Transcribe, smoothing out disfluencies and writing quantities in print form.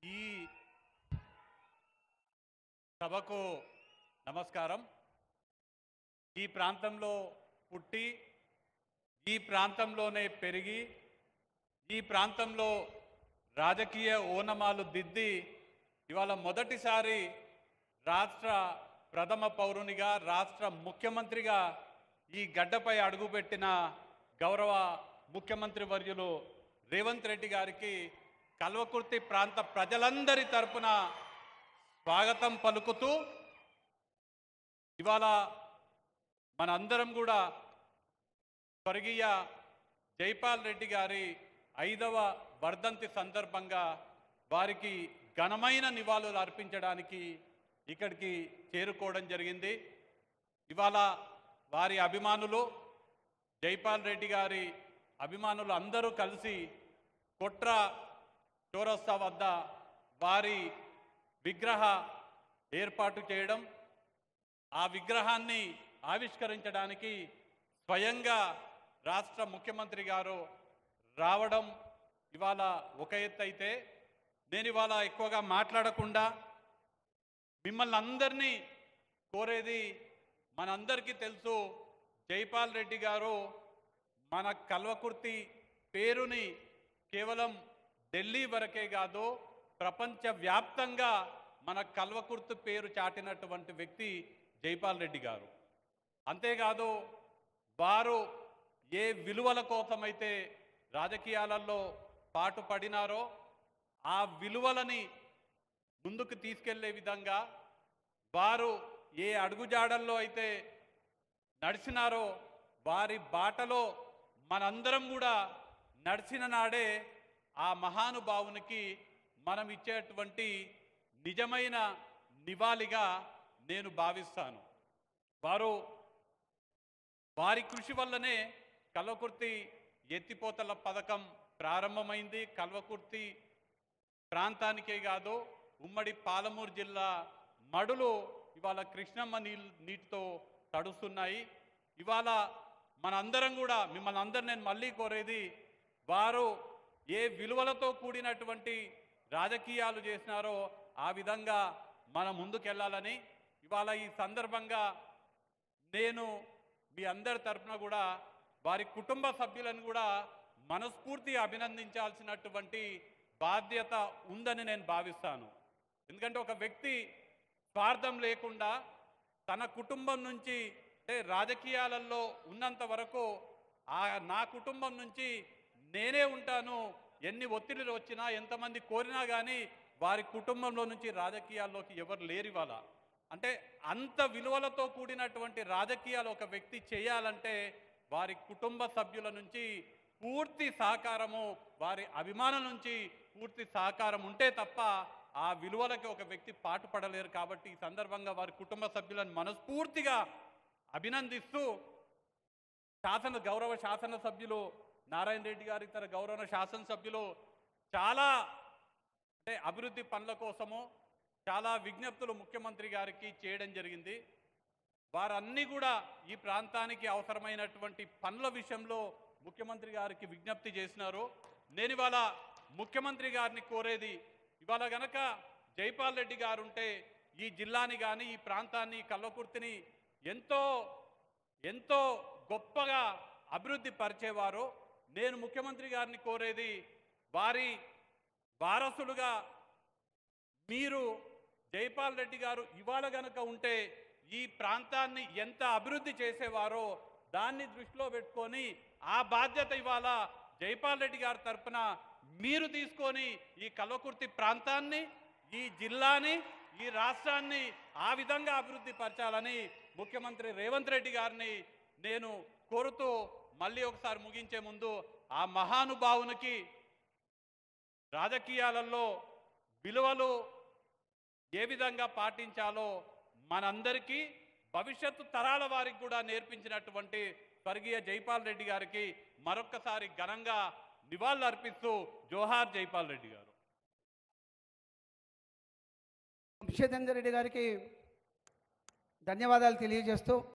ఈ సభకు నమస్కారం. ఈ ప్రాంతంలో పుట్టి ఈ ప్రాంతంలోనే పెరిగి ఈ ప్రాంతంలో రాజకీయ ఓనమాలు దిద్ది ఇవాళ మొదటిసారి రాష్ట్ర ప్రథమ పౌరునిగా రాష్ట్ర ముఖ్యమంత్రిగా ఈ గడ్డపై అడుగుపెట్టిన గౌరవ ముఖ్యమంత్రి వర్యులు రేవంత్ రెడ్డి గారికి కల్వకుర్తి ప్రాంత ప్రజలందరి తరపున స్వాగతం పలుకుతూ ఇవాళ మనందరం కూడా స్వర్గీయ జైపాల్ రెడ్డి గారి 5వ వర్ధంతి సందర్భంగా వారికి ఘనమైన నివాళులు అర్పించడానికి ఇక్కడికి చేరుకోవడం జరిగింది. ఇవాళ వారి అభిమానులు జైపాల్ రెడ్డి గారి అభిమానులు అందరూ కలిసి కొట్ర చౌరస్తా వద్ద వారి విగ్రహ ఏర్పాటు చేయడం, ఆ విగ్రహాన్ని ఆవిష్కరించడానికి స్వయంగా రాష్ట్ర ముఖ్యమంత్రి గారు రావడం ఇవాళ ఒక ఎత్తు అయితే, నేను ఇవాళ ఎక్కువగా మాట్లాడకుండా మిమ్మల్ని అందరినీ కోరేది, మనందరికీ తెలుసు జైపాల్ రెడ్డి గారు మన కల్వకుర్తి పేరుని కేవలం ఢిల్లీ వరకే కాదు ప్రపంచవ్యాప్తంగా మన కల్వకుర్తి పేరు చాటినటువంటి వ్యక్తి జైపాల్ రెడ్డి గారు. అంతేకాదు వారు ఏ విలువల కోసమైతే రాజకీయాలలో పాటుపడినారో ఆ విలువలని ముందుకు తీసుకెళ్లే విధంగా వారు ఏ అడుగుజాడల్లో అయితే నడిచినారో వారి బాటలో మనందరం కూడా నడిచిన నాడే ఆ మహానుభావునికి మనం ఇచ్చేటువంటి నిజమైన నివాళిగా నేను భావిస్తాను. వారి కృషి వల్లనే కల్వకుర్తి ఎత్తిపోతల పథకం ప్రారంభమైంది. కల్వకుర్తి ప్రాంతానికే కాదు ఉమ్మడి పాలమూరు జిల్లా మడులు ఇవాళ కృష్ణమ్మ నీటితో తడుస్తున్నాయి. ఇవాళ మనందరం కూడా మిమ్మల్ని అందరూ నేను మళ్ళీ కోరేది, వారు ఏ విలువలతో కూడినటువంటి రాజకీయాలు చేసినారో ఆ విధంగా మనం ముందుకెళ్ళాలని ఇవాళ ఈ సందర్భంగా నేను మీ అందరి తరఫున కూడా వారి కుటుంబ సభ్యులను కూడా మనస్ఫూర్తి అభినందించాల్సినటువంటి బాధ్యత ఉందని నేను భావిస్తాను. ఎందుకంటే ఒక వ్యక్తి స్వార్థం లేకుండా తన కుటుంబం నుంచి, అంటే రాజకీయాలలో ఉన్నంత వరకు నా కుటుంబం నుంచి నేనే ఉంటాను, ఎన్ని ఒత్తిడిలు వచ్చినా ఎంతమంది కోరినా కానీ వారి కుటుంబంలో నుంచి రాజకీయాల్లోకి ఎవరు లేరు ఇవాళ. అంటే అంత విలువలతో కూడినటువంటి రాజకీయాలు ఒక వ్యక్తి చేయాలంటే వారి కుటుంబ సభ్యుల నుంచి పూర్తి సహకారము, వారి అభిమానం నుంచి పూర్తి సహకారం ఉంటే తప్ప ఆ విలువలకి ఒక వ్యక్తి పాటుపడలేరు. కాబట్టి ఈ సందర్భంగా వారి కుటుంబ సభ్యులను మనస్ఫూర్తిగా అభినందిస్తూ గౌరవ శాసనసభ్యులు నారాయణ రెడ్డి గారి ఇతర గౌరవ శాసనసభ్యులు చాలా అభివృద్ధి పనుల కోసము చాలా విజ్ఞప్తులు ముఖ్యమంత్రి గారికి చేయడం జరిగింది. వారన్నీ కూడా ఈ ప్రాంతానికి అవసరమైనటువంటి పనుల విషయంలో ముఖ్యమంత్రి గారికి విజ్ఞప్తి చేసినారు. నేను ఇవాళ ముఖ్యమంత్రి గారిని కోరేది, ఇవాళ గనక జైపాల్ రెడ్డి గారు ఉంటే ఈ జిల్లాని కానీ ఈ ప్రాంతాన్ని కల్వకుర్తిని ఎంతో ఎంతో గొప్పగా అభివృద్ధి పరిచేవారు. నేను ముఖ్యమంత్రి గారిని కోరేది, వారి వారసులుగా మీరు జైపాల్ రెడ్డి గారు ఇవాళ గనక ఉంటే ఈ ప్రాంతాన్ని ఎంత అభివృద్ధి చేసేవారో దాన్ని దృష్టిలో పెట్టుకొని ఆ బాధ్యత ఇవాళ జైపాల్ రెడ్డి గారి తరఫున మీరు తీసుకొని ఈ కల్వకుర్తి ప్రాంతాన్ని, ఈ జిల్లాని, ఈ రాష్ట్రాన్ని ఆ విధంగా అభివృద్ధి పరచాలని ముఖ్యమంత్రి రేవంత్ రెడ్డి గారిని నేను కోరుతూ మళ్ళీ ఒకసారి ముగించే ముందు ఆ మహానుభావునికి రాజకీయాలలో విలువలు ఏ విధంగా పాటించాలో మనందరికీ భవిష్యత్తు తరాల వారికి కూడా నేర్పించినటువంటి స్వర్గీయ జైపాల్ రెడ్డి గారికి మరొక్కసారి ఘనంగా నివాళులు అర్పిస్తూ జోహార్ జైపాల్ రెడ్డి గారు. వంశీధర్ రెడ్డి గారికి ధన్యవాదాలు తెలియజేస్తూ